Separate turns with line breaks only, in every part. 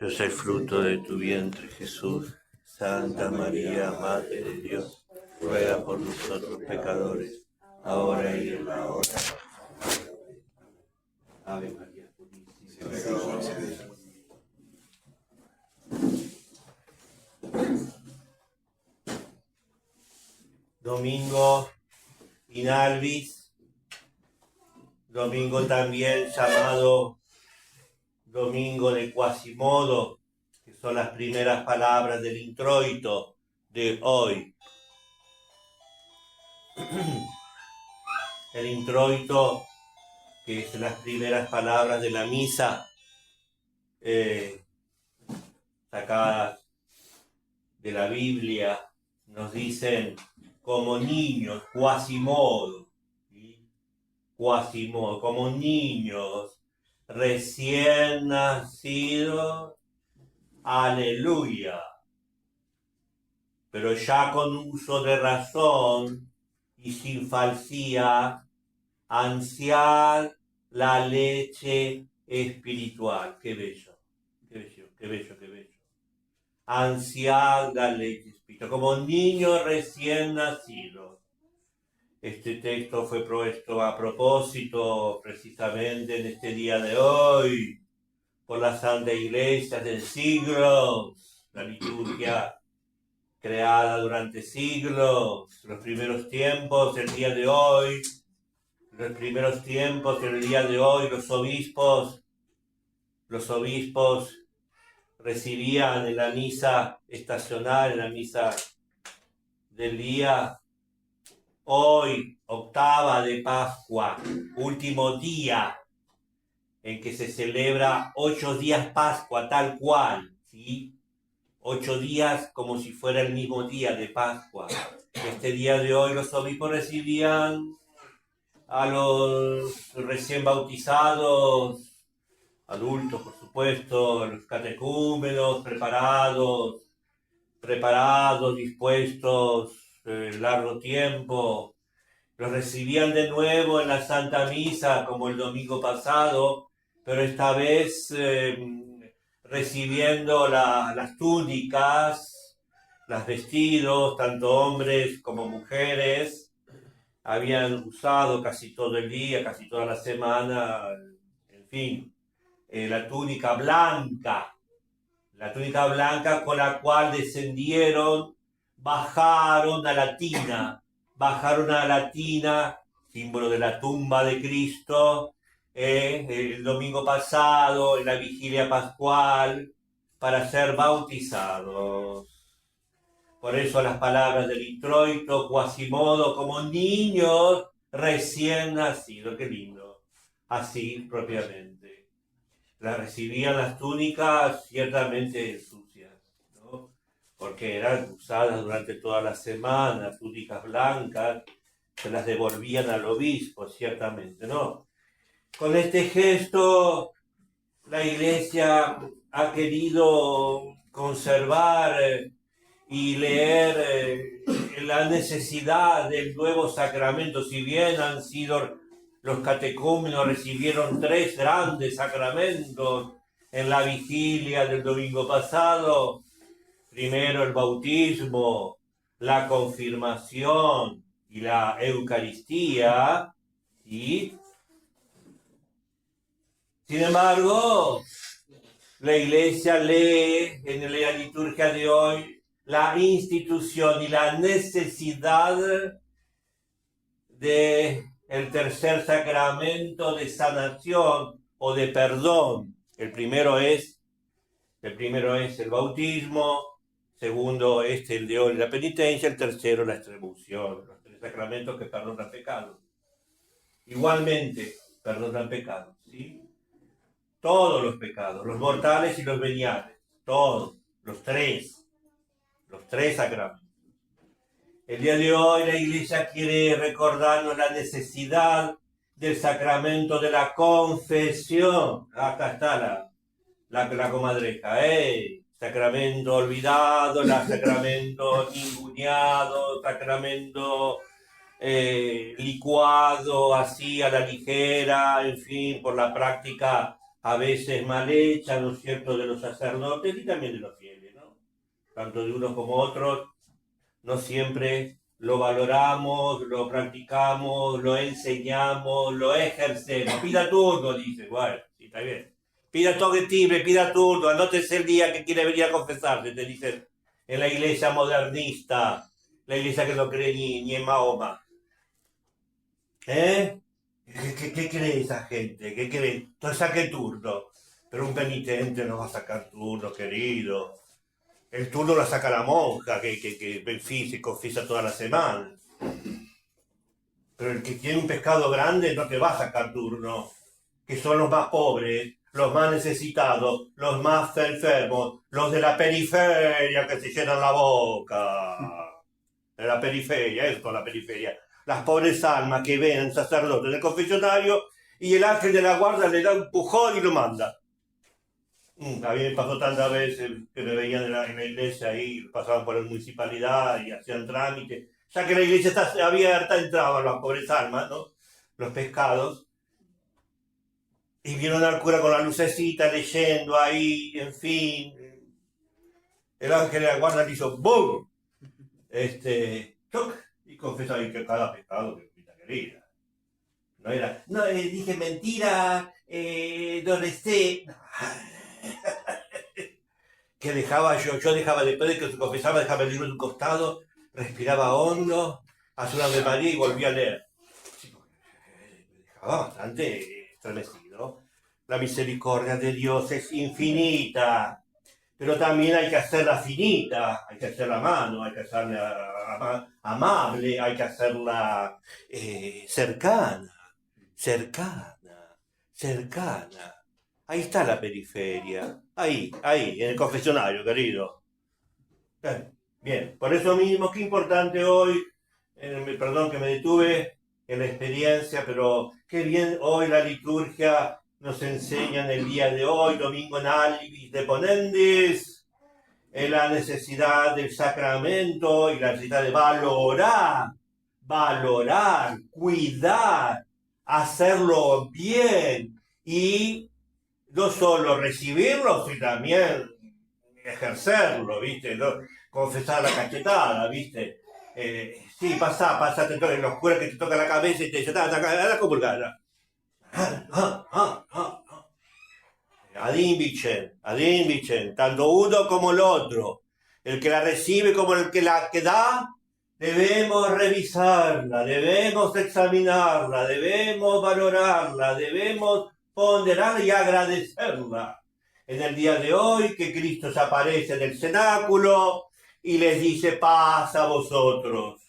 es el fruto de tu vientre, Jesús. Santa María, Madre de Dios, ruega por nosotros pecadores, ahora y en la hora. Ave María Purísima. Domingo in Albis, domingo también llamado Domingo de Quasimodo, que son las primeras palabras del introito de hoy. El introito, que es las primeras palabras de la misa, sacadas de la Biblia, nos dicen como niños, Quasimodo, ¿sí? Quasimodo, como niños recién nacidos, aleluya, pero ya con uso de razón y sin falsía, ansiar la leche espiritual. Qué bello, qué bello, qué bello, qué bello. Ansiar la leche espiritual, como niños recién nacidos. Este texto fue puesto a propósito precisamente en este día de hoy por la Santa Iglesia de siglos, la liturgia creada durante siglos, los primeros tiempos, el día de hoy, los primeros tiempos, el día de hoy, los obispos recibían en la misa estacional, en la misa del día, hoy, octava de Pascua, último día en que se celebra 8 días Pascua, tal cual, ¿sí? 8 días como si fuera el mismo día de Pascua. Este día de hoy los obispos recibían a los recién bautizados, adultos por supuesto, los catecúmenos preparados, dispuestos, largo tiempo. Los recibían de nuevo en la Santa Misa como el domingo pasado, pero esta vez recibiendo las túnicas, los vestidos, tanto hombres como mujeres, habían usado casi todo el día, casi toda la semana, en fin, la túnica blanca con la cual descendieron, bajaron a la tina, símbolo de la tumba de Cristo, el domingo pasado, en la vigilia pascual, para ser bautizados. Por eso las palabras del introito, Quasimodo, como niños recién nacidos. Qué lindo. Así propiamente. Las recibían las túnicas ciertamente sucias, ¿no? Porque eran usadas durante toda la semana, túnicas blancas, se las devolvían al obispo, ciertamente, ¿no? Con este gesto, la Iglesia ha querido conservar y leer la necesidad del nuevo sacramento. Si bien han sido los catecúmenos, recibieron 3 grandes sacramentos en la vigilia del domingo pasado. Primero el bautismo, la confirmación y la Eucaristía. ¿Sí? Sin embargo, la Iglesia lee en la liturgia de hoy la institución y la necesidad de el tercer sacramento de sanación o de perdón. El primero es el bautismo, segundo es el de hoy la penitencia, el tercero la extremunción, los 3 sacramentos que perdonan pecados. Igualmente perdonan pecados, ¿sí? Todos los pecados, los mortales y los veniales, todos, los tres sacramentos. El día de hoy la Iglesia quiere recordarnos la necesidad del sacramento de la confesión. Acá está la comadreja, sacramento olvidado, sacramento ninguneado, sacramento licuado así a la ligera, en fin, por la práctica a veces mal hecha, ¿no es cierto?, de los sacerdotes y también de los fieles, ¿no? Tanto de unos como otros, no siempre lo valoramos, lo practicamos, lo enseñamos, lo ejercemos. Pida turno, dice, bueno, sí, está bien. Pida toque timbre, pida turno, anótese el día que quiere venir a confesarse, te dicen en la iglesia modernista, la iglesia que no cree ni en Mahoma. ¿Eh? ¿Qué cree esa gente? ¿Qué cree? Entonces saque turno. Pero un penitente no va a sacar turno, querido. El turno lo saca la monja, que en fin, se confiesa toda la semana. Pero el que tiene un pescado grande no te va a sacar turno. Que son los más pobres, los más necesitados, los más enfermos, los de la periferia que se llenan la boca. De la periferia, esto, la periferia. Las pobres almas que ven al sacerdote del confesionario y el ángel de la guarda le da un empujón y lo manda. A mí me pasó tantas veces que me veían en la iglesia ahí, pasaban por la municipalidad y hacían trámites. Ya que la iglesia está abierta, entraban las pobres almas, ¿no? Los pescados. Y vieron al cura con la lucecita leyendo ahí, en fin. El ángel de la guarda le hizo ¡bum! ¡Toc! Y confesaba ahí que cada pecado que querida. No era, no, dije mentira, no recé. Que dejaba yo dejaba, después de que se confesaba, dejaba el libro de un costado, respiraba hondo, hacía una Ave María y volvía a leer. Sí, me dejaba bastante estremecido. La misericordia de Dios es infinita, pero también hay que hacerla finita, hay que hacerla a mano, hay que hacerla amable, hay que hacerla cercana. Ahí está la periferia. Ahí, en el confesionario, querido. Bien, por eso mismo, qué importante hoy, perdón que me detuve en la experiencia, pero qué bien hoy la liturgia nos enseña en el día de hoy, domingo en Albis de Ponendis, en la necesidad del sacramento y la necesidad de valorar, cuidar, hacerlo bien y no solo recibirlo, sino también ejercerlo, ¿viste? ¿No? Confesar la cachetada, ¿viste? Sí, pasa, los curas que te tocan la cabeza y te dicen, anda a comulgar. Ad invicen, tanto uno como el otro, el que la recibe como el que la que da, debemos revisarla, debemos examinarla, debemos valorarla, debemos ponderarla y agradecerla. En el día de hoy que Cristo se aparece en el cenáculo y les dice, paz a vosotros.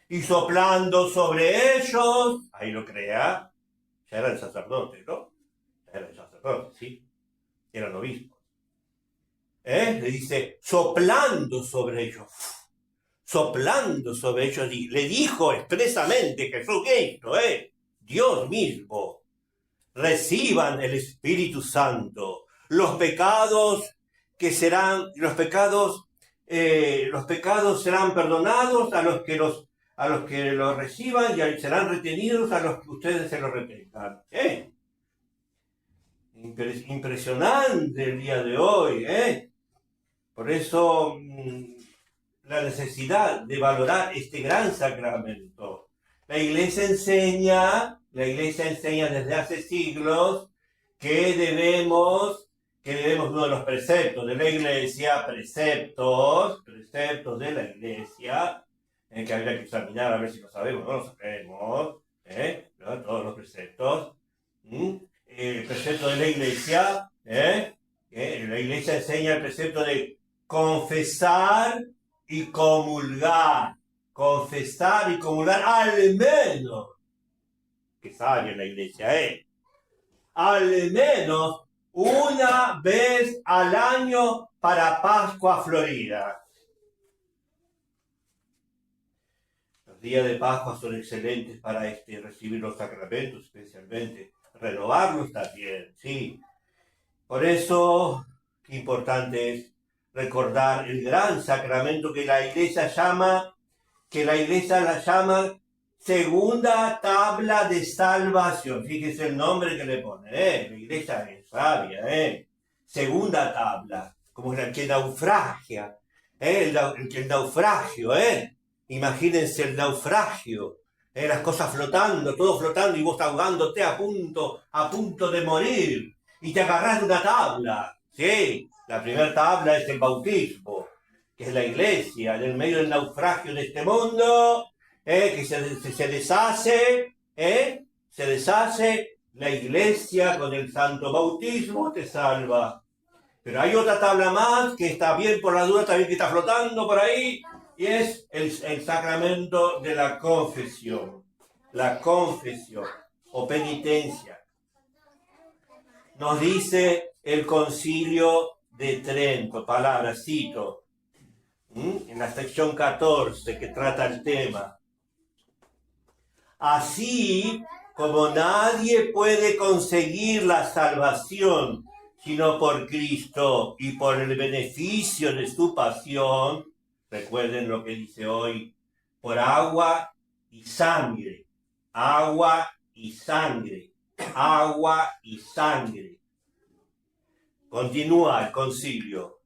Y soplando sobre ellos, ahí lo crea, ya eran sacerdotes, ¿no? Ya eran sacerdotes, sí, eran obispos. Le dice, soplando sobre ellos, y le dijo expresamente Jesucristo, Dios mismo, reciban el Espíritu Santo, los pecados serán perdonados a los que los reciban y serán retenidos a los que ustedes se los retengan. Impresionante el día de hoy, Por eso la necesidad de valorar este gran sacramento. La Iglesia enseña desde hace siglos que debemos, uno de los preceptos de la Iglesia, preceptos de la Iglesia, que habría que examinar a ver si lo sabemos, no lo sabemos, ¿no? Todos los preceptos. El precepto de la Iglesia, la Iglesia enseña el precepto de confesar y comulgar. Confesar y comulgar al menos, que sale en la Iglesia, al menos una vez al año para Pascua Florida. Los días de Pascua son excelentes para recibir los sacramentos, especialmente renovarlos también, sí. Por eso, qué importante es recordar el gran sacramento que la Iglesia la llama segunda tabla de salvación. Fíjese el nombre que le ponen, la iglesia es sabia, segunda tabla, como la que naufragia, el naufragio, imagínense el naufragio, las cosas flotando, todo flotando y vos ahogándote a punto de morir, y te agarrás de una tabla, sí, la primera tabla es el bautismo, que es la iglesia, en el medio del naufragio de este mundo, que se deshace, la iglesia con el santo bautismo te salva. Pero hay otra tabla más que está bien por la duda, también que está flotando por ahí, y es el sacramento de la confesión o penitencia. Nos dice el Concilio de Trento, palabras, cito, en la sección 14 que trata el tema. Así como nadie puede conseguir la salvación sino por Cristo y por el beneficio de su pasión, recuerden lo que dice hoy, por agua y sangre, agua y sangre, agua y sangre. Continúa el concilio.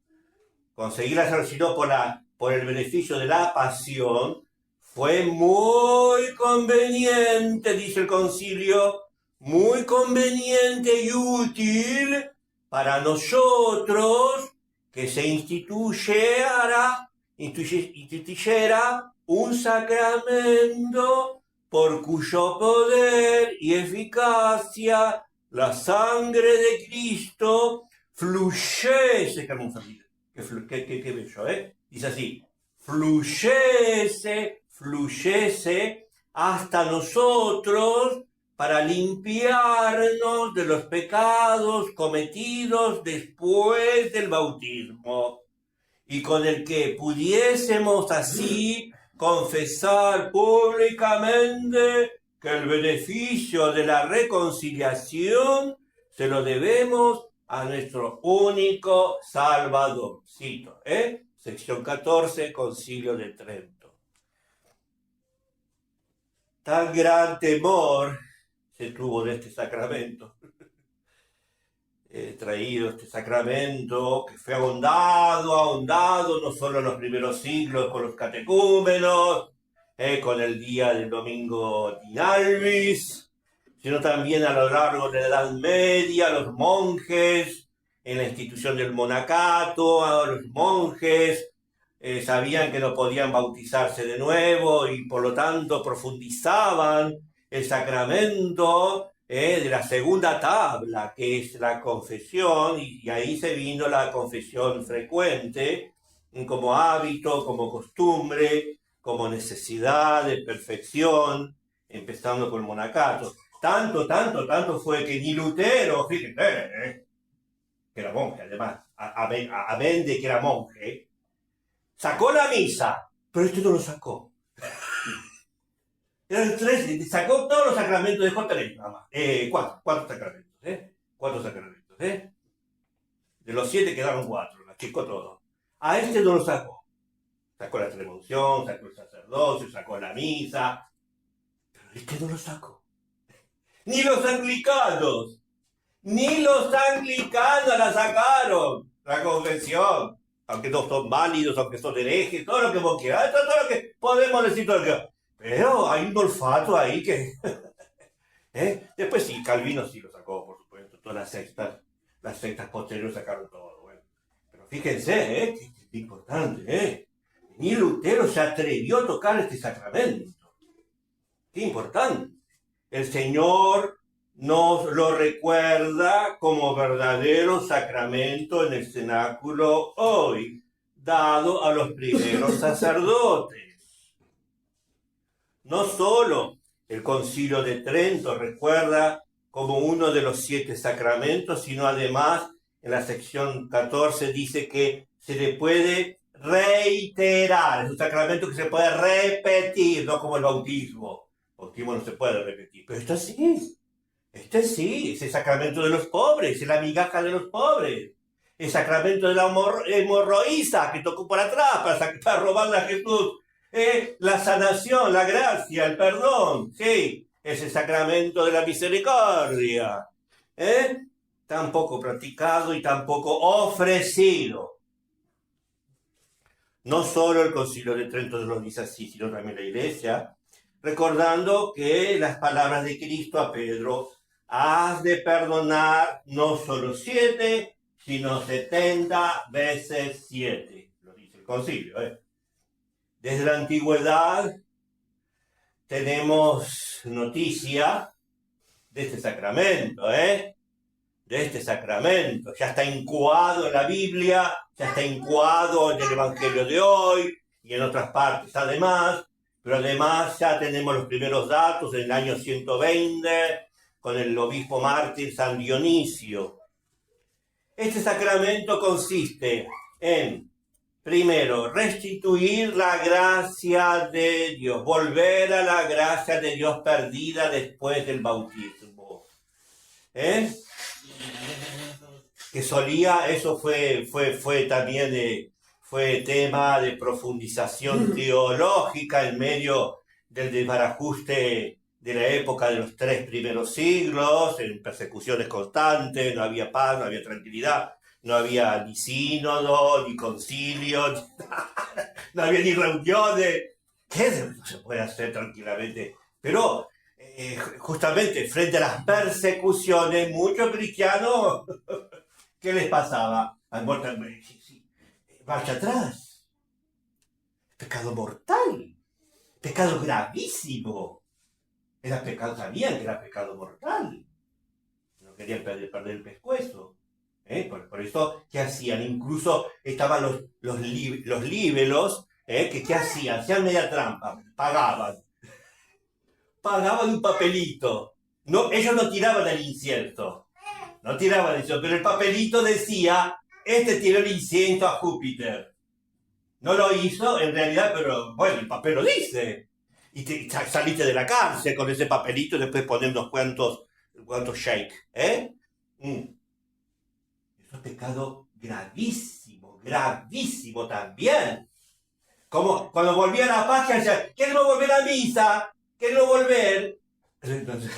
Conseguir la salvación por el beneficio de la pasión fue muy conveniente, dice el concilio, muy conveniente y útil para nosotros que se instituyera un sacramento por cuyo poder y eficacia la sangre de Cristo fluyese, qué bello, dice así, fluyese hasta nosotros para limpiarnos de los pecados cometidos después del bautismo, y con el que pudiésemos así confesar públicamente que el beneficio de la reconciliación se lo debemos a nuestro único Salvador. Cito, sección 14, Concilio de Trento. Tan gran temor se tuvo de este sacramento, traído este sacramento que fue ahondado, no solo en los primeros siglos con los catecúmenos, con el día del domingo di Alvis, sino también a lo largo de la Edad Media, los monjes, en la institución del monacato, a los monjes sabían que no podían bautizarse de nuevo y por lo tanto profundizaban el sacramento de la segunda tabla, que es la confesión, y ahí se vino la confesión frecuente como hábito, como costumbre, como necesidad de perfección, empezando con el monacato. Tanto fue que ni Lutero, fíjense, que era monje además, amén de que era monje, sacó la misa, pero este no lo sacó. Eran tres, sacó todos los sacramentos, dejó tres nada más. Cuatro sacramentos, Cuatro sacramentos, De los 7 quedaron 4, la achicó todo. A este no lo sacó. Sacó la extremaunción, sacó el sacerdocio, sacó la misa, pero este no lo sacó. Ni los anglicanos la sacaron, la confesión. Aunque no son válidos, aunque son herejes, todo lo que vos quieras, todo lo que podemos decir, todo lo que... Pero hay un olfato ahí que... Después sí, Calvino sí lo sacó, por supuesto. Todas las sectas posteriores sacaron todo. Bueno. Pero fíjense, que es importante, Ni Lutero se atrevió a tocar este sacramento. Qué importante. El Señor nos lo recuerda como verdadero sacramento en el cenáculo hoy, dado a los primeros sacerdotes. No solo el Concilio de Trento recuerda como uno de los 7 sacramentos, sino además en la sección 14 dice que se le puede reiterar, es un sacramento que se puede repetir, no como el bautismo. El bautismo no se puede repetir, pero esto sí, es el sacramento de los pobres, es la migaja de los pobres, el sacramento de la hemorroísa que tocó por atrás para robarle a Jesús La sanación, la gracia, el perdón, sí, es el sacramento de la misericordia. Tampoco practicado y tampoco ofrecido. No solo el Concilio de Trento lo dice así, sino también la Iglesia, recordando que las palabras de Cristo a Pedro, has de perdonar no solo 7, sino 70 veces 7, lo dice el Concilio. Desde la antigüedad tenemos noticia de este sacramento, de este sacramento. Ya está incuado en la Biblia, ya está incuado en el Evangelio de hoy y en otras partes además, pero además ya tenemos los primeros datos en el año 120 con el obispo mártir San Dionisio. Este sacramento consiste en, primero, restituir la gracia de Dios, volver a la gracia de Dios perdida después del bautismo. Que solía, eso fue también fue tema de profundización teológica en medio del desbarajuste de la época de los 3 primeros siglos, en persecuciones constantes, no había paz, no había tranquilidad, no había ni sínodo, ni concilio, no había ni reuniones. ¿Qué se puede hacer tranquilamente? Pero justamente frente a las persecuciones, muchos cristianos, ¿qué les pasaba? Marcha atrás. Pecado mortal. Pecado gravísimo. Sabían que era pecado mortal. No querían perder el pescuezo. Por eso, ¿qué hacían? Incluso estaban los líbelos, que ¿qué hacían? Hacían media trampa. Pagaban un papelito. No, ellos no tiraban el incienso. No tiraban eso, pero el papelito decía, este tiró el incienso a Júpiter. No lo hizo en realidad, pero bueno, el papel lo dice. Y saliste de la cárcel con ese papelito y después poner unos cuantos shake. Eso es pecado gravísimo, gravísimo también. Como cuando volvía a la página decían, queremos volver a misa, queremos volver. Entonces,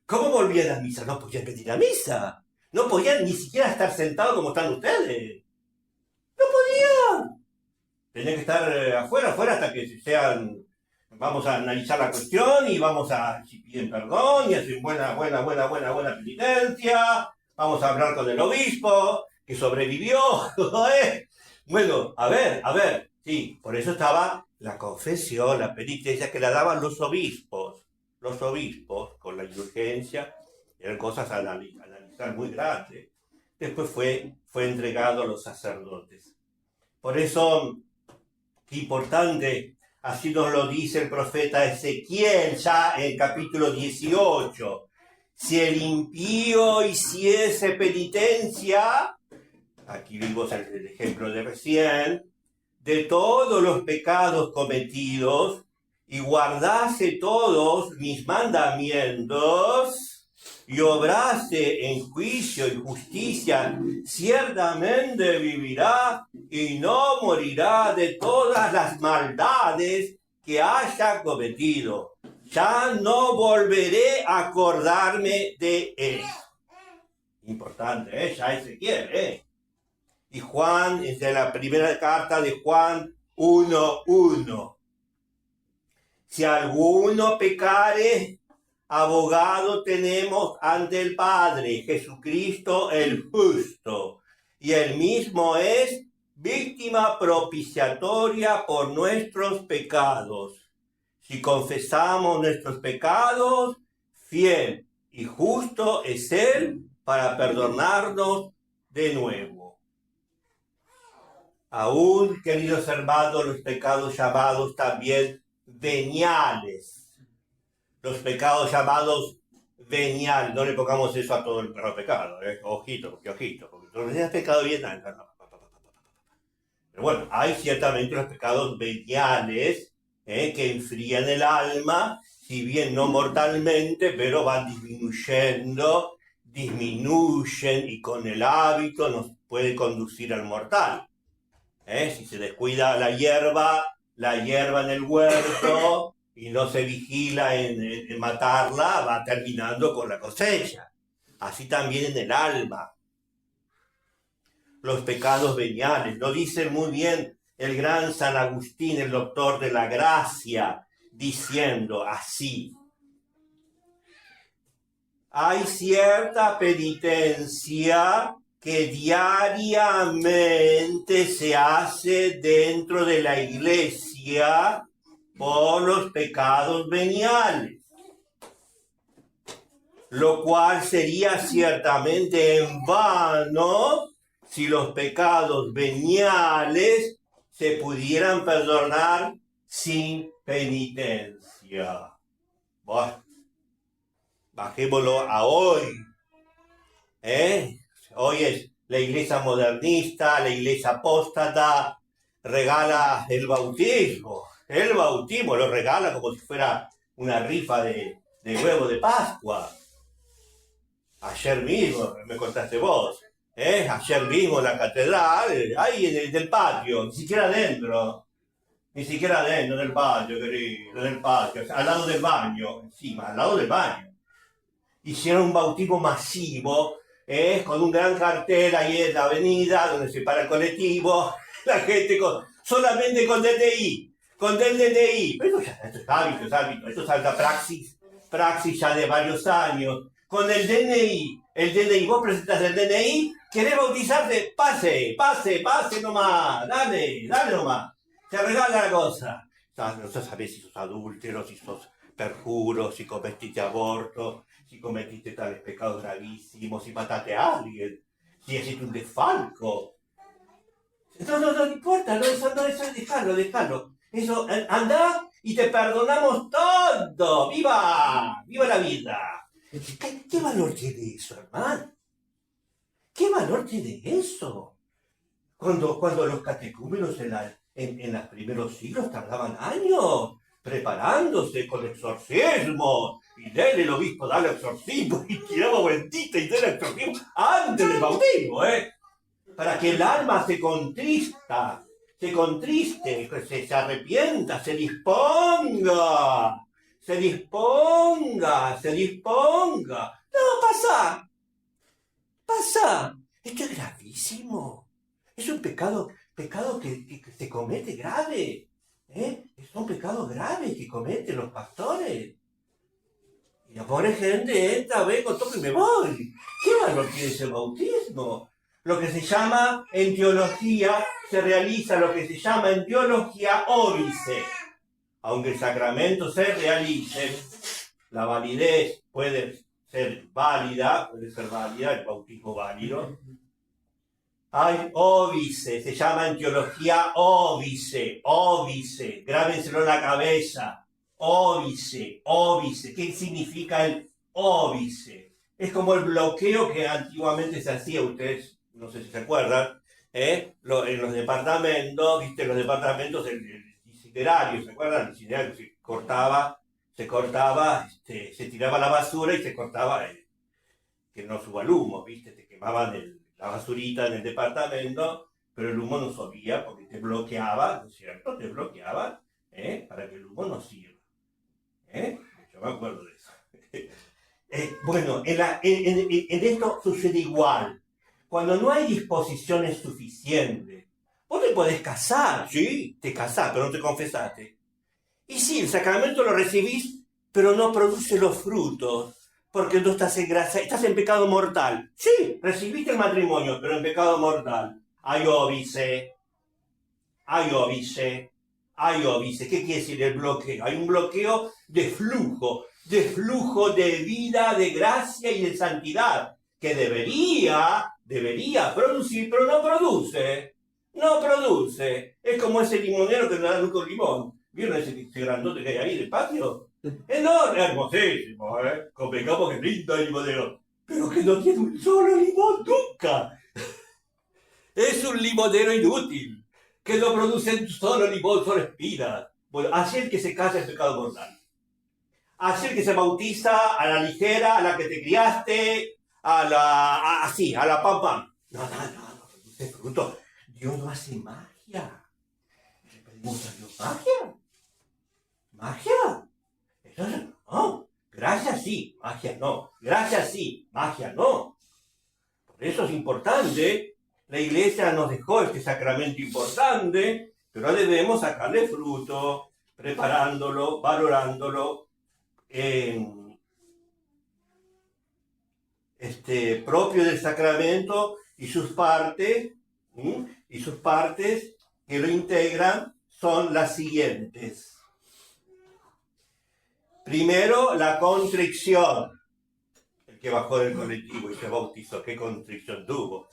¿cómo volvían a misa? No podían pedir a misa. No podían ni siquiera estar sentados como están ustedes. No podían. Tenían que estar afuera hasta que sean... Vamos a analizar la cuestión y vamos a, si piden perdón y hacen buena penitencia. Vamos a hablar con el obispo que sobrevivió. Bueno, a ver. Sí, por eso estaba la confesión, la penitencia que la daban los obispos. Los obispos, con la indulgencia, eran cosas a analizar muy grandes. Después fue entregado a los sacerdotes. Por eso, qué importante, así nos lo dice el profeta Ezequiel, ya en el capítulo 18. Si el impío hiciese penitencia, aquí vimos el ejemplo de recién, de todos los pecados cometidos, y guardase todos mis mandamientos, y obrase en juicio y justicia, ciertamente vivirá y no morirá de todas las maldades que haya cometido. Ya no volveré a acordarme de él. Importante, ya Ezequiel, Y Juan, es de la primera carta de Juan 1:1. Si alguno pecare, abogado tenemos ante el Padre, Jesucristo el justo, y él mismo es víctima propiciatoria por nuestros pecados. Si confesamos nuestros pecados, fiel y justo es él para perdonarnos de nuevo. Aún, queridos hermanos, los pecados llamados también veniales. Los pecados llamados veniales. No le pongamos eso a todo el pecado. Ojito, porque no es pecado venial. Pero bueno, hay ciertamente los pecados veniales que enfrían el alma, si bien no mortalmente, pero van disminuyen y con el hábito nos puede conducir al mortal. Si se descuida la hierba, la hierba en el huerto y no se vigila en matarla, va terminando con la cosecha. Así también en el alma. Los pecados veniales, lo dice muy bien el gran San Agustín, el doctor de la gracia, diciendo así: hay cierta penitencia que diariamente se hace dentro de la iglesia por los pecados veniales, lo cual sería ciertamente en vano si los pecados veniales se pudieran perdonar sin penitencia. Bueno, bajémoslo a hoy. Hoy es la iglesia modernista, la iglesia apóstata, regala el bautismo. El bautismo lo regala como si fuera una rifa de huevo de Pascua. Ayer mismo, me contaste vos, ayer mismo en la catedral, ahí en el patio, ni siquiera adentro del patio, querido, del patio, al lado del baño, encima, al lado del baño. Hicieron un bautismo masivo, con un gran cartel ahí en la avenida, donde se para el colectivo, la gente solamente con DNI, pero esto es hábito, esto es alta praxis ya de varios años. Con el DNI, vos presentas el DNI, querés bautizarte, pase nomás, dale nomás, se regala la cosa. No sabés si sos adúltero, si sos perjuro, si cometiste aborto, si cometiste tales pecados gravísimos, si mataste a alguien, si hiciste un desfalco. No importa, eso déjalo. Eso, andá y te perdonamos todo. ¡Viva la vida! ¿Qué valor tiene eso, hermano? ¿Qué valor tiene eso? Cuando los catecúmenos en los primeros siglos tardaban años preparándose con exorcismo, y el obispo dale exorcismo, y tiraba vueltita y dale exorcismo antes del bautismo, para que el alma se contriste, se arrepienta, se disponga. No, pasa. Esto es gravísimo. Es un pecado que se comete grave. Son pecados graves que cometen los pastores. Y la pobre gente entra, vengo, toco y me voy. ¿Qué valor tiene ese bautismo? Lo que se llama en teología, se realiza lo que se llama en teología óbice. Aunque el sacramento se realice, la validez puede ser válida, el bautismo válido. Hay óbice, se llama en teología óbice, grábenselo en la cabeza, óbice. ¿Qué significa el óbice? Es como el bloqueo que antiguamente se hacía, ustedes no sé si se acuerdan, en los departamentos, ¿viste? Los departamentos, el incinerio, ¿se acuerdan? El incinerio se cortaba, se tiraba la basura y se cortaba, que no suba el humo, ¿viste? Te quemaban la basurita en el departamento, pero el humo no subía porque te bloqueaba, ¿no es cierto? Te bloqueaba, para que el humo no sirva. Yo me acuerdo de eso. Bueno, en esto sucede igual. Cuando no hay disposiciones suficientes, vos te podés casar, ¿sí? Te casás, pero no te confesaste. Y sí, el sacramento lo recibís, pero no produce los frutos, porque no estás en gracia, estás en pecado mortal. Sí, recibiste el matrimonio, pero en pecado mortal. Hay óbice. ¿Qué quiere decir el bloqueo? Hay un bloqueo de flujo de vida, de gracia y de santidad, que debería producir, pero no produce. Es como ese limonero que no da nunca un limón. ¿Vieron ese grandote que hay ahí del patio? Enorme, hermosísimo, convengamos que lindo el limonero, pero que no tiene un solo limón nunca. Es un limonero inútil, que no produce un solo limón, solo espinas. Bueno, así el que se casa es pecado mortal. Así el que se bautiza a la ligera, a la que te criaste, a la pam. No produce fruto. Dios no hace magia. gusta yo. ¿Magia? ¿Magia? Eso no. Gracias sí, magia no. Gracias sí, magia no. Por eso es importante. La iglesia nos dejó este sacramento importante, pero debemos sacarle fruto, preparándolo, valorándolo, propio del sacramento y sus partes, que lo integran son las siguientes. Primero, la contrición. El que bajó del colectivo y se bautizó, ¿qué contrición tuvo?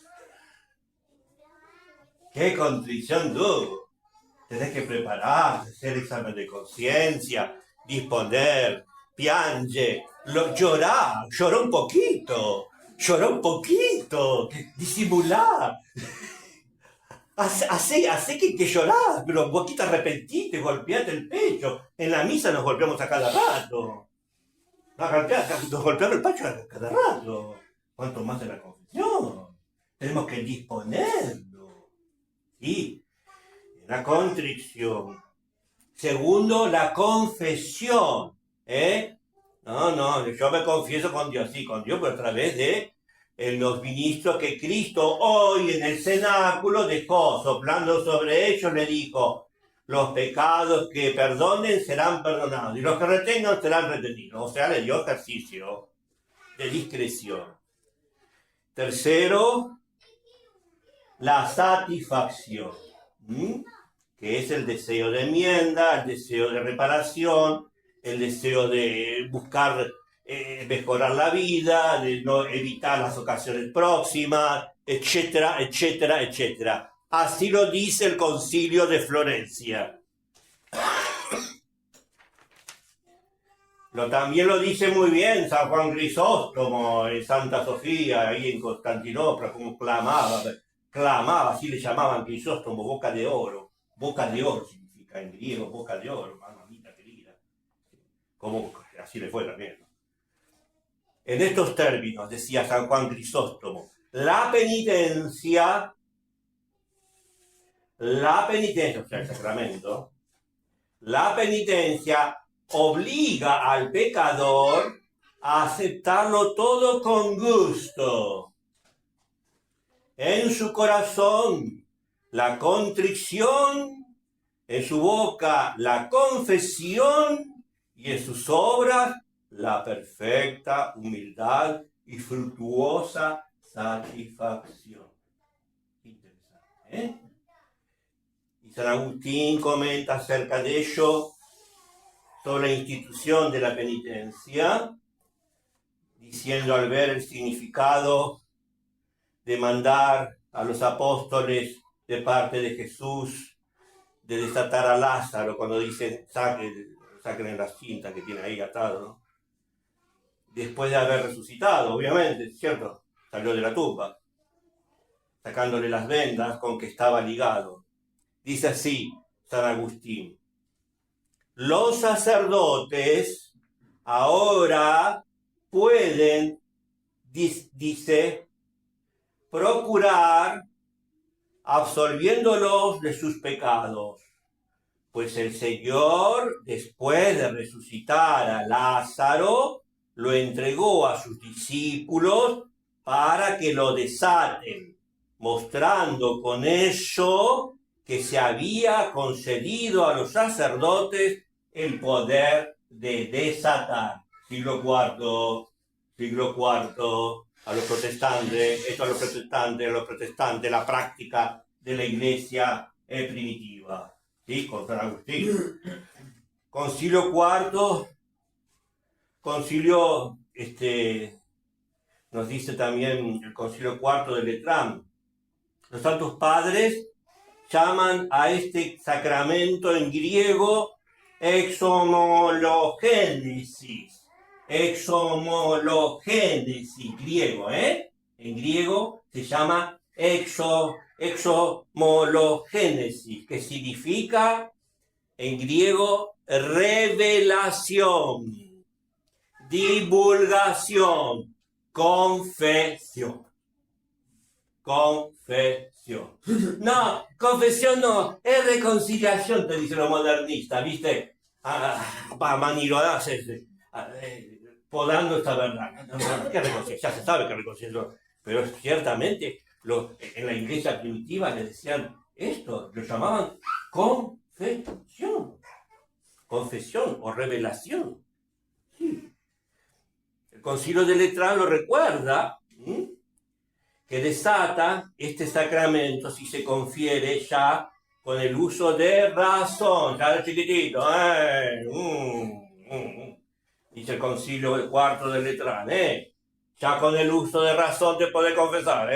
¿Qué contrición tuvo? Tenés que preparar, hacer examen de conciencia, disponer, piange, lloró un poquito, disimular. Hace que llorás, pero un poquito arrepentite, golpeate el pecho. En la misa nos golpeamos a cada rato. Nos golpeamos el pecho a cada rato. ¿Cuánto más en la confesión? Tenemos que disponerlo. ¿Sí? La contrición. Segundo, la confesión. No, yo me confieso con Dios, sí, con Dios, pero a través de los ministros que Cristo hoy en el cenáculo dejó, soplando sobre ellos, le dijo: los pecados que perdonen serán perdonados y los que retengan serán retenidos. O sea, le dio ejercicio de discreción. Tercero, la satisfacción, que es el deseo de enmienda, el deseo de reparación, el deseo de buscar mejorar la vida, de no evitar las ocasiones próximas, etcétera, etcétera, etcétera. Así lo dice el Concilio de Florencia. También lo dice muy bien San Juan Crisóstomo en Santa Sofía, ahí en Constantinopla, como clamaba, así le llamaban Crisóstomo, boca de oro. Boca de oro significa en griego, boca de oro, mamita querida. Como así le fue también, ¿no? En estos términos, decía San Juan Crisóstomo, la penitencia, o sea, el sacramento, la penitencia obliga al pecador a aceptarlo todo con gusto. En su corazón, la contrición, en su boca, la confesión, y en sus obras, la perfecta humildad y fructuosa satisfacción. Interesante, Y San Agustín comenta acerca de ello, sobre la institución de la penitencia, diciendo al ver el significado de mandar a los apóstoles de parte de Jesús de desatar a Lázaro, cuando dice saquen la cinta que tiene ahí atado, ¿no? Después de haber resucitado, obviamente, ¿cierto? Salió de la tumba, sacándole las vendas con que estaba ligado. Dice así San Agustín: los sacerdotes ahora pueden, dice, procurar absolviéndolos de sus pecados, pues el Señor, después de resucitar a Lázaro, lo entregó a sus discípulos para que lo desaten, mostrando con ello que se había concedido a los sacerdotes el poder de desatar. Siglo IV, a los protestantes, la práctica de la iglesia primitiva, ¿sí? Con San Agustín. Concilio IV, nos dice también el Concilio IV de Letrán, los santos padres llaman a este sacramento en griego exomologénesis, griego, En griego se llama exomologénesis, que significa en griego revelación, divulgación, confesión. confesión. No, confesión no, es reconciliación, te dicen los modernistas, ¿viste? Va manirodarse, podando esta verdad. ¿Qué reconciliación? Ya se sabe que reconciliación, pero ciertamente en la iglesia primitiva le decían esto, lo llamaban confesión. Confesión o revelación. Sí. El Concilio de Letrán lo recuerda, que desata este sacramento si se confiere ya con el uso de razón, ya de chiquitito, dice el Concilio Cuarto de Letrán, ya con el uso de razón te podés confesar,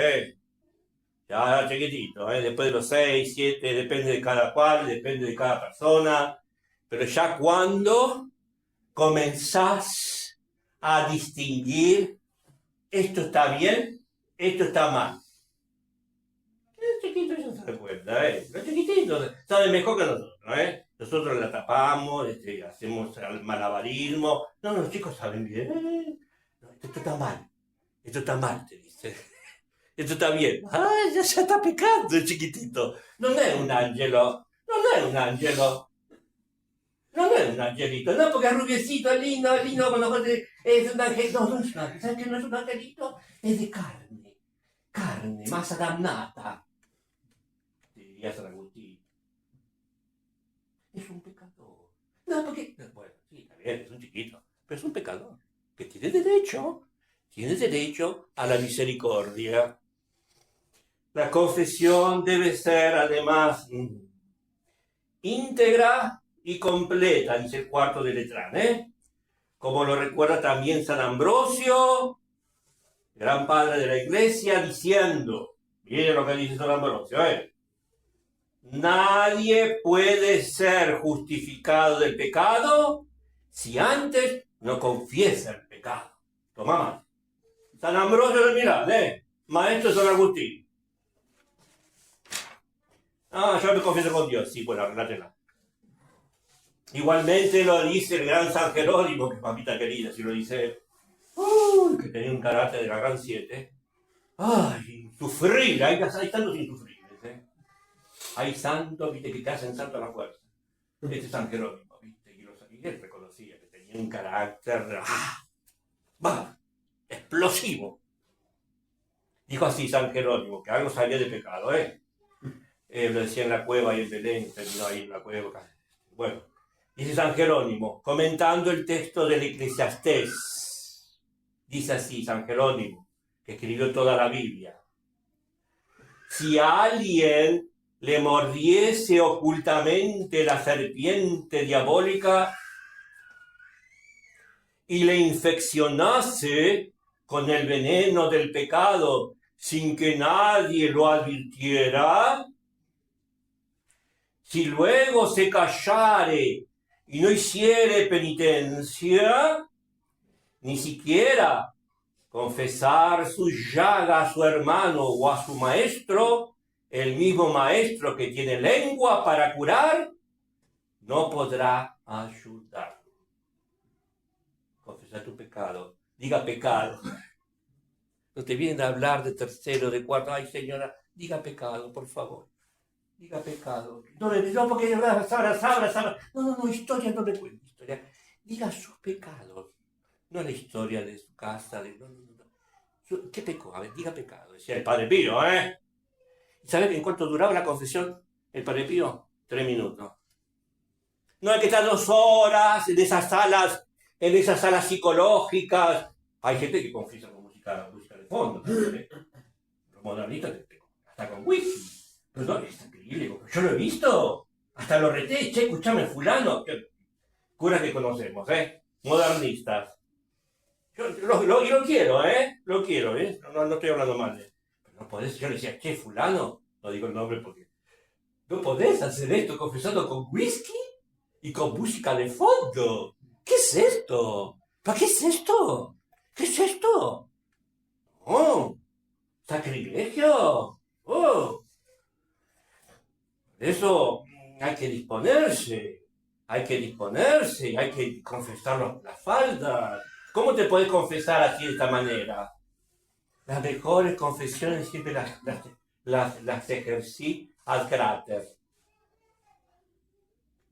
ya chiquitito, después de los 6, 7, depende de cada cual, depende de cada persona, pero ya cuando comenzás a distinguir esto está bien, esto está mal. El chiquito ya se da cuenta, Los chiquititos saben mejor que nosotros, Nosotros la tapamos, hacemos el malabarismo. No, los chicos saben bien. No, esto está mal, te dice. Esto está bien. Ya está pecando el chiquitito. Non è un angelo, non è un angelo. Non è un angelito, no, porque es rubiecito, es lindo, con los ojos es un angelito. No, no es un angelito, ¿sabes qué no es un angelito? Es de carne, masa damnata. Diría San Agustín. Es un pecador. No, porque, bueno, sí, está bien, es un chiquito, pero es un pecador que tiene derecho a la misericordia. La confesión debe ser, además, íntegra y completa, dice el Cuarto de Letrán, como lo recuerda también San Ambrosio, gran padre de la Iglesia, diciendo, miren lo que dice San Ambrosio, nadie puede ser justificado del pecado si antes no confiesa el pecado. Toma más. San Ambrosio de Milán, maestro San Agustín. Yo me confieso con Dios, sí, bueno, relátela. Igualmente lo dice el gran San Jerónimo, que papita querida, si lo dice, que tenía un carácter de la gran 7. Insufrible, hay tantos insufribles, Hay santos, viste, que te hacen santo a la fuerza. Este San Jerónimo, viste, y él reconocía que tenía un carácter, explosivo. Dijo así San Jerónimo, que algo salía de pecado, lo decía en la cueva y en Belén, terminó ahí en la cueva. Bueno, dice San Jerónimo, comentando el texto del Eclesiastés, dice así San Jerónimo, que escribió toda la Biblia. Si a alguien le mordiese ocultamente la serpiente diabólica y le infeccionase con el veneno del pecado sin que nadie lo advirtiera, si luego se callare y no hiciere penitencia, ni siquiera confesar su llaga a su hermano o a su maestro, el mismo maestro que tiene lengua para curar, no podrá ayudarlo. Confesar tu pecado. Diga pecado. No te vienen a hablar de tercero, de cuarto. Ay, señora, diga pecado, por favor. Diga pecado. No, porque sabrá. No, historia no me cuente. Historia. Diga sus pecados. No la historia de su casa. No. ¿Qué pecó? A ver, diga pecado. Decía el Padre Pío, ¿Sabes en cuánto duraba la confesión el Padre Pío? 3 minutos. No hay que estar 2 horas en esas salas psicológicas. Hay gente que confiesa con música de fondo. Los modernistas hasta con whisky. Pero no, es increíble. Yo lo he visto. Hasta lo reté. Che, escuchame, fulano. Curas que conocemos, modernistas. Yo lo quiero, Lo quiero, No estoy hablando mal de... No podés, yo le decía, che, fulano, no digo el nombre porque... ¿No podés hacer esto confesando con whisky y con música de fondo? ¿Qué es esto? ¿Para qué es esto? ¿Qué es esto? ¡Oh! ¡Sacrilegio! ¡Oh! Por eso hay que disponerse, hay que confesar las faltas. ¿Cómo te podés confesar así de esta manera? Las mejores confesiones siempre las ejercí ad crater.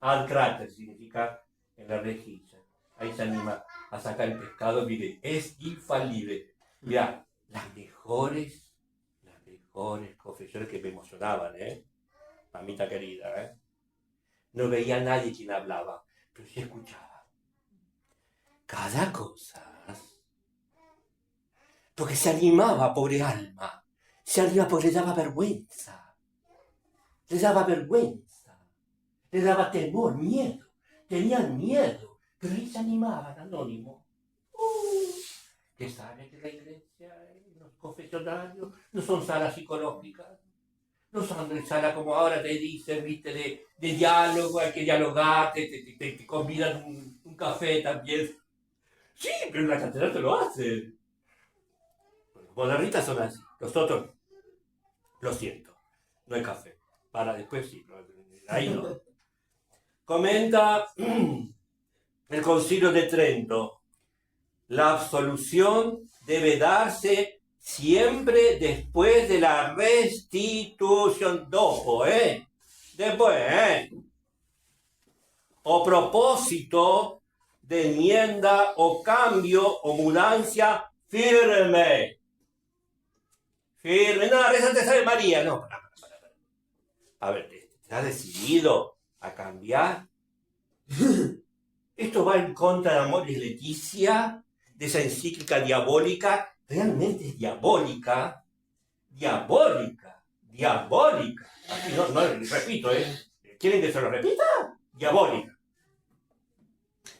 Ad crater significa en la rejilla. Ahí se anima a sacar el pescado, mire, es infalible. Mira, las mejores confesiones que me emocionaban, mamita querida, No veía a nadie quien hablaba, pero sí escuchaba. Cada cosa. Porque se animaba, pobre alma. Se animaba porque le daba vergüenza. Le daba vergüenza. Le daba temor, miedo. Tenían miedo. Pero ahí se animaban, anónimo. Que sabe que la iglesia, los confesionarios, no son salas psicológicas. No son salas como ahora te dicen, viste, de diálogo, hay que dialogar, te convidan un café también. Sí, pero en la catedral te lo hacen. Los modernistas son así. Los otros, lo siento, no hay café. Para después sí, ahí no. Comenta el Concilio de Trento. La absolución debe darse siempre después de la restitución. Dopo, Después, O propósito de enmienda o cambio o mudancia firme. Firme. No, reza antes de María. No, para. A ver, ¿te has decidido a cambiar? Esto va en contra de Amoris Laetitia, de esa encíclica diabólica. Realmente es diabólica. Diabólica. Así no, repito, ¿Quieren que se lo repita? Diabólica.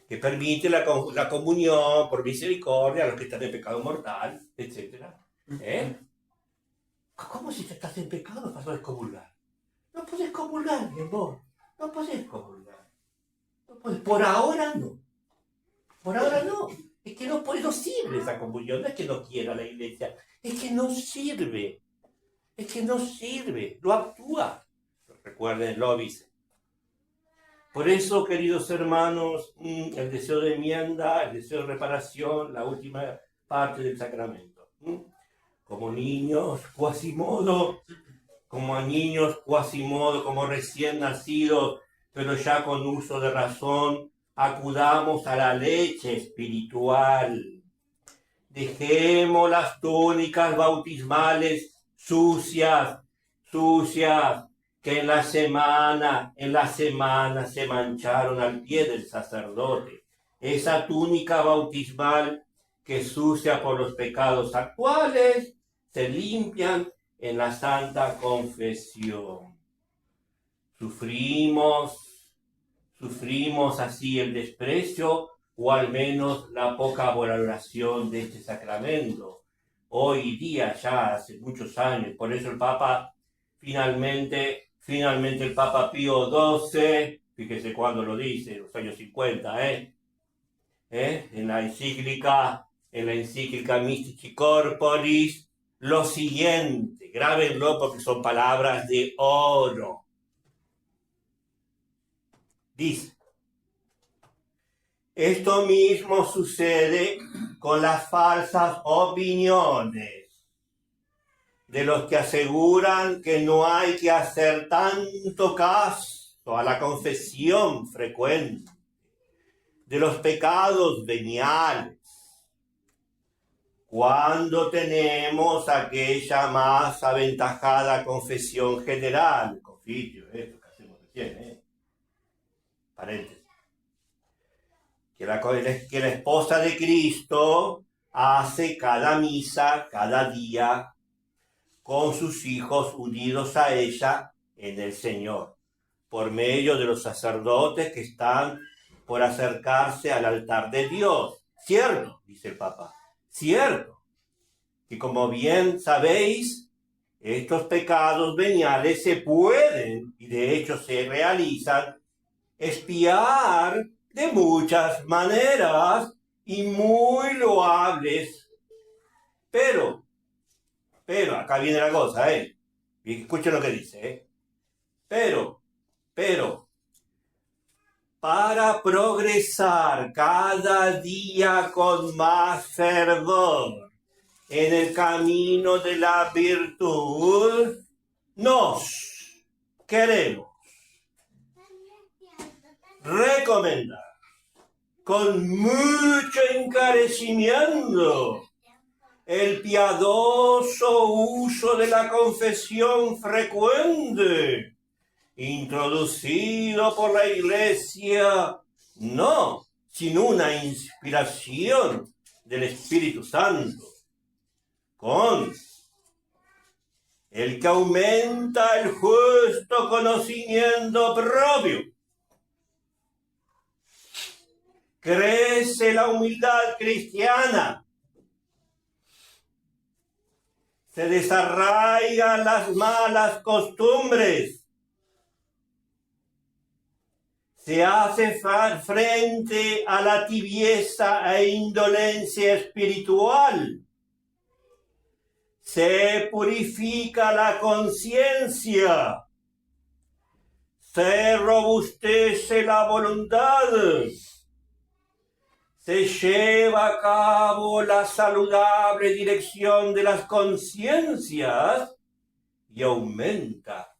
Que permite la comunión por misericordia a los que están en pecado mortal, etc. ¿Cómo si estás en pecado vas a excomulgar? No podés comulgar, mi amor. No podés comulgar. No podés. Por ahora no. Es que no sirve esa comunión. No es que no quiera la iglesia. Es que no sirve. Lo actúa. Recuerden, lo avise. Por eso, queridos hermanos, el deseo de enmienda, el deseo de reparación, la última parte del sacramento. Como niños, Quasimodo, como recién nacidos, pero ya con uso de razón, acudamos a la leche espiritual. Dejemos las túnicas bautismales sucias, que en la semana se mancharon al pie del sacerdote. Esa túnica bautismal que sucia por los pecados actuales, se limpian en la Santa Confesión. Sufrimos así el desprecio o al menos la poca valoración de este sacramento. Hoy día, ya hace muchos años, por eso el Papa finalmente el Papa Pío XII, fíjese cuándo lo dice, en los años 50, en la encíclica Mystici Corporis, lo siguiente, grábenlo porque son palabras de oro. Dice, esto mismo sucede con las falsas opiniones de los que aseguran que no hay que hacer tanto caso a la confesión frecuente de los pecados veniales, cuando tenemos aquella más aventajada confesión general, confitio, esto que hacemos recién, paréntesis, que la esposa de Cristo hace cada misa, cada día, con sus hijos unidos a ella en el Señor, por medio de los sacerdotes que están por acercarse al altar de Dios. Cierto, dice el Papa, cierto, que como bien sabéis, estos pecados veniales se pueden, y de hecho se realizan, expiar de muchas maneras y muy loables, pero, acá viene la cosa, y escuchen lo que dice, pero, para progresar cada día con más fervor en el camino de la virtud, nos queremos recomendar con mucho encarecimiento el piadoso uso de la confesión frecuente, introducido por la Iglesia, no sin una inspiración del Espíritu Santo, con el que aumenta el justo conocimiento propio. Crece la humildad cristiana, se desarraigan las malas costumbres, se hace frente a la tibieza e indolencia espiritual, se purifica la conciencia, se robustece la voluntad, se lleva a cabo la saludable dirección de las conciencias y aumenta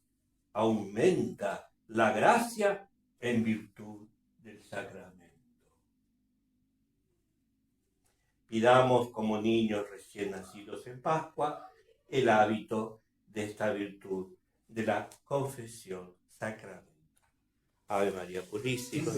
la gracia en virtud del sacramento. Pidamos como niños recién nacidos en Pascua el hábito de esta virtud de la confesión sacramental. Ave María Purísima.